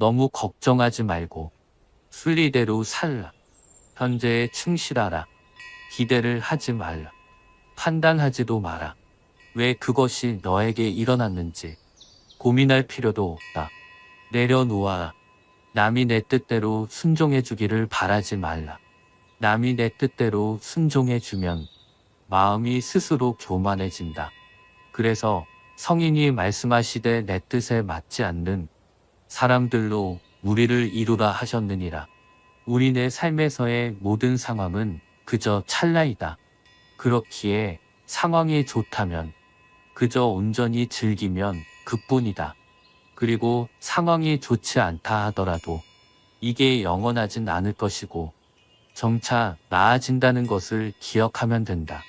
너무 걱정하지 말고 순리대로 살라. 현재에 충실하라. 기대를 하지 말라. 판단하지도 마라. 왜 그것이 너에게 일어났는지 고민할 필요도 없다. 내려놓아라. 남이 내 뜻대로 순종해주기를 바라지 말라. 남이 내 뜻대로 순종해주면 마음이 스스로 교만해진다. 그래서 성인이 말씀하시되 내 뜻에 맞지 않는 사람들로 무리를 이루라 하셨느니라. 우리네 삶에서의 모든 상황은 그저 찰나이다. 그렇기에 상황이 좋다면 그저 온전히 즐기면 그뿐이다. 그리고 상황이 좋지 않다 하더라도 이게 영원하진 않을 것이고 점차 나아진다는 것을 기억하면 된다.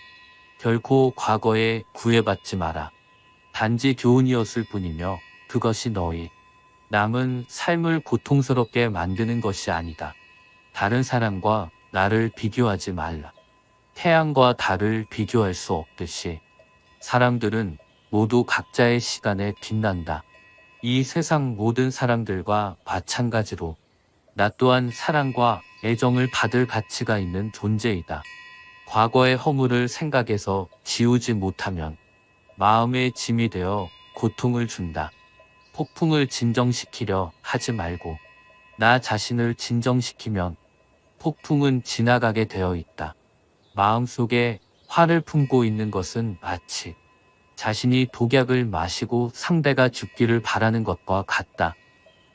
결코 과거에 구애받지 마라. 단지 교훈이었을 뿐이며 그것이 너희 남은 삶을 고통스럽게 만드는 것이 아니다. 다른 사람과 나를 비교하지 말라. 태양과 달을 비교할 수 없듯이 사람들은 모두 각자의 시간에 빛난다. 이 세상 모든 사람들과 마찬가지로 나 또한 사랑과 애정을 받을 가치가 있는 존재이다. 과거의 허물을 생각해서 지우지 못하면 마음의 짐이 되어 고통을 준다. 폭풍을 진정시키려 하지 말고 나 자신을 진정시키면 폭풍은 지나가게 되어 있다. 마음속에 화를 품고 있는 것은 마치 자신이 독약을 마시고 상대가 죽기를 바라는 것과 같다.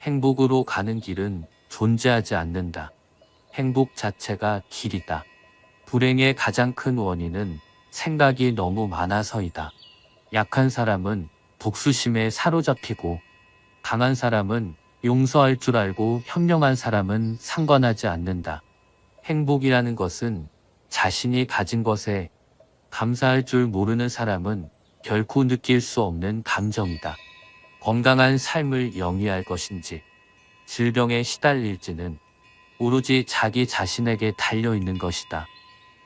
행복으로 가는 길은 존재하지 않는다. 행복 자체가 길이다. 불행의 가장 큰 원인은 생각이 너무 많아서이다. 약한 사람은 복수심에 사로잡히고 강한 사람은 용서할 줄 알고 현명한 사람은 상관하지 않는다. 행복이라는 것은 자신이 가진 것에 감사할 줄 모르는 사람은 결코 느낄 수 없는 감정이다. 건강한 삶을 영위할 것인지 질병에 시달릴지는 오로지 자기 자신에게 달려있는 것이다.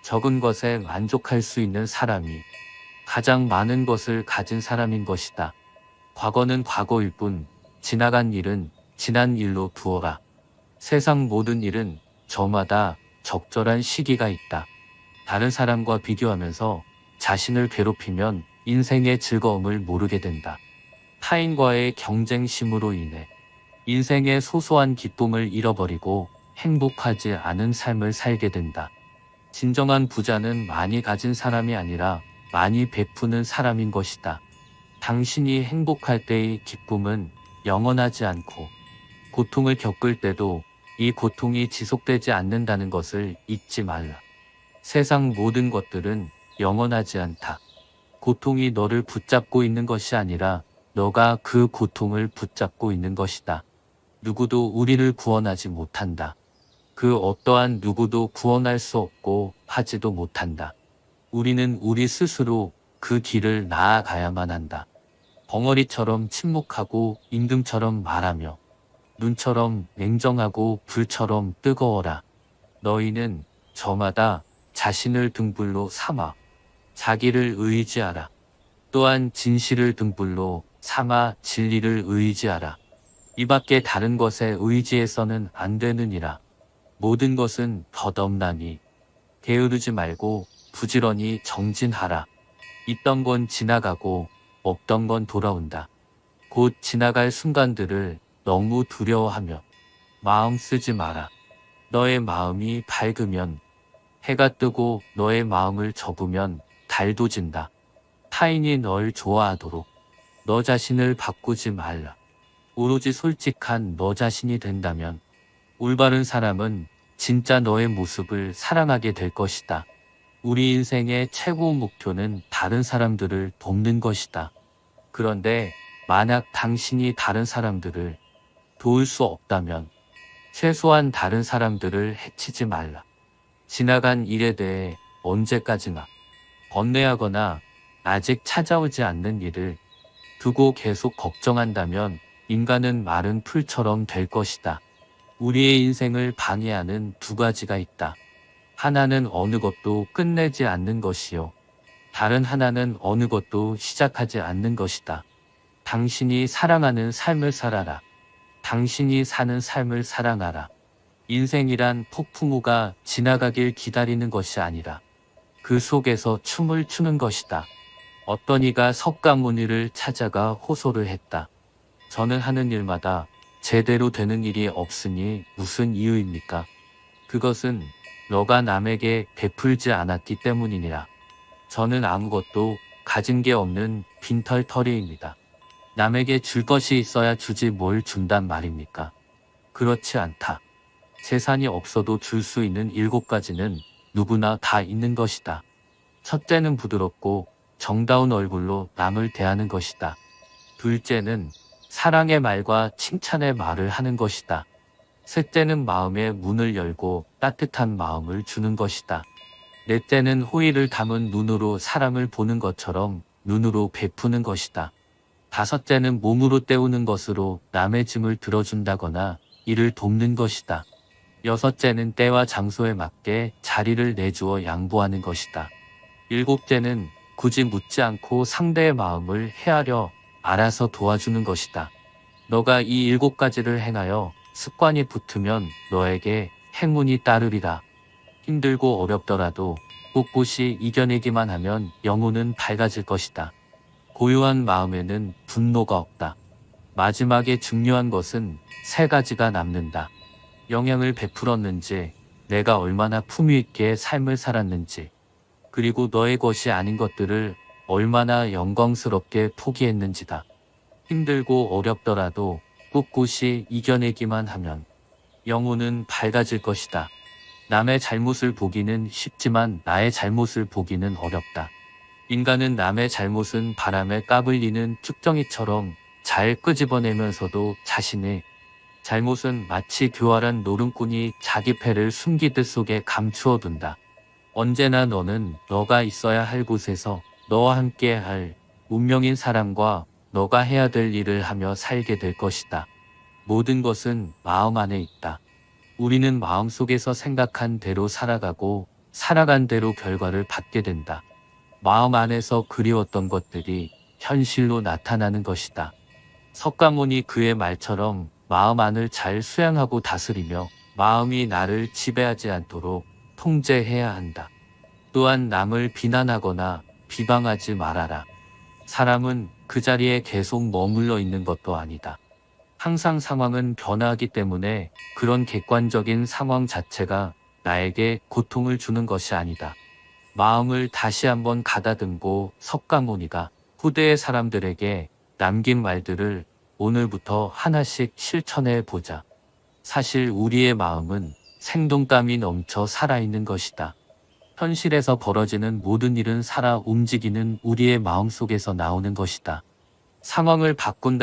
적은 것에 만족할 수 있는 사람이 가장 많은 것을 가진 사람인 것이다. 과거는 과거일 뿐 지나간 일은 지난 일로 두어라. 세상 모든 일은 저마다 적절한 시기가 있다. 다른 사람과 비교하면서 자신을 괴롭히면 인생의 즐거움을 모르게 된다. 타인과의 경쟁심으로 인해 인생의 소소한 기쁨을 잃어버리고 행복하지 않은 삶을 살게 된다. 진정한 부자는 많이 가진 사람이 아니라 많이 베푸는 사람인 것이다. 당신이 행복할 때의 기쁨은 영원하지 않고 고통을 겪을 때도 이 고통이 지속되지 않는다는 것을 잊지 말라. 세상 모든 것들은 영원하지 않다. 고통이 너를 붙잡고 있는 것이 아니라 너가 그 고통을 붙잡고 있는 것이다. 누구도 우리를 구원하지 못한다. 그 어떠한 누구도 구원할 수 없고 하지도 못한다. 우리는 우리 스스로 그 길을 나아가야만 한다. 벙어리처럼 침묵하고 임금처럼 말하며 눈처럼 냉정하고 불처럼 뜨거워라. 너희는 저마다 자신을 등불로 삼아 자기를 의지하라. 또한 진실을 등불로 삼아 진리를 의지하라. 이 밖에 다른 것에 의지해서는 안 되느니라. 모든 것은 덧없나니 게으르지 말고 부지런히 정진하라. 있던 건 지나가고 없던 건 돌아온다. 곧 지나갈 순간들을 너무 두려워하며 마음 쓰지 마라. 너의 마음이 밝으면 해가 뜨고 너의 마음을 접으면 달도 진다. 타인이 널 좋아하도록 너 자신을 바꾸지 말라. 오로지 솔직한 너 자신이 된다면 올바른 사람은 진짜 너의 모습을 사랑하게 될 것이다. 우리 인생의 최고 목표는 다른 사람들을 돕는 것이다. 그런데 만약 당신이 다른 사람들을 도울 수 없다면 최소한 다른 사람들을 해치지 말라. 지나간 일에 대해 언제까지나 번뇌하거나 아직 찾아오지 않는 일을 두고 계속 걱정한다면 인간은 마른 풀처럼 될 것이다. 우리의 인생을 방해하는 두 가지가 있다. 하나는 어느 것도 끝내지 않는 것이요. 다른 하나는 어느 것도 시작하지 않는 것이다. 당신이 사랑하는 삶을 살아라. 당신이 사는 삶을 사랑하라. 인생이란 폭풍우가 지나가길 기다리는 것이 아니라 그 속에서 춤을 추는 것이다. 어떤 이가 석가모니를 찾아가 호소를 했다. 저는 하는 일마다 제대로 되는 일이 없으니 무슨 이유입니까? 그것은 너가 남에게 베풀지 않았기 때문이니라. 저는 아무것도 가진 게 없는 빈털터리입니다. 남에게 줄 것이 있어야 주지 뭘 준단 말입니까? 그렇지 않다. 재산이 없어도 줄 수 있는 7가지는 누구나 다 있는 것이다. 첫째는 부드럽고 정다운 얼굴로 남을 대하는 것이다. 둘째는 사랑의 말과 칭찬의 말을 하는 것이다. 셋째는 마음의 문을 열고 따뜻한 마음을 주는 것이다. 넷째는 호의를 담은 눈으로 사람을 보는 것처럼 눈으로 베푸는 것이다. 다섯째는 몸으로 때우는 것으로 남의 짐을 들어준다거나 이를 돕는 것이다. 여섯째는 때와 장소에 맞게 자리를 내주어 양보하는 것이다. 일곱째는 굳이 묻지 않고 상대의 마음을 헤아려 알아서 도와주는 것이다. 너가 이 7가지를 행하여 습관이 붙으면 너에게 행운이 따르리라. 힘들고 어렵더라도 꿋꿋이 이겨내기만 하면 영혼은 밝아질 것이다. 고요한 마음에는 분노가 없다. 마지막에 중요한 것은 3가지가 남는다. 영향을 베풀었는지, 내가 얼마나 품위 있게 삶을 살았는지, 그리고 너의 것이 아닌 것들을 얼마나 영광스럽게 포기했는지다. 힘들고 어렵더라도 꿋꿋이 이겨내기만 하면 영혼은 밝아질 것이다. 남의 잘못을 보기는 쉽지만 나의 잘못을 보기는 어렵다. 인간은 남의 잘못은 바람에 까불리는 쭉정이처럼 잘 끄집어내면서도 자신의 잘못은 마치 교활한 노름꾼이 자기 패를 숨기듯 속에 감추어 둔다. 언제나 너는 너가 있어야 할 곳에서 너와 함께 할 운명인 사람과 너가 해야 될 일을 하며 살게 될 것이다. 모든 것은 마음 안에 있다. 우리는 마음속에서 생각한 대로 살아가고 살아간 대로 결과를 받게 된다. 마음 안에서 그리웠던 것들이 현실로 나타나는 것이다. 석가모니 그의 말처럼 마음 안을 잘 수양하고 다스리며 마음이 나를 지배하지 않도록 통제해야 한다. 또한 남을 비난하거나 비방하지 말아라. 사람은 그 자리에 계속 머물러 있는 것도 아니다. 항상 상황은 변화하기 때문에 그런 객관적인 상황 자체가 나에게 고통을 주는 것이 아니다. 마음을 다시 한번 가다듬고 석가모니가 후대의 사람들에게 남긴 말들을 오늘부터 하나씩 실천해 보자. 사실 우리의 마음은 생동감이 넘쳐 살아있는 것이다. 현실에서 벌어지는 모든 일은 살아 움직이는 우리의 마음속에서 나오는 것이다. 상황을 바꾼다.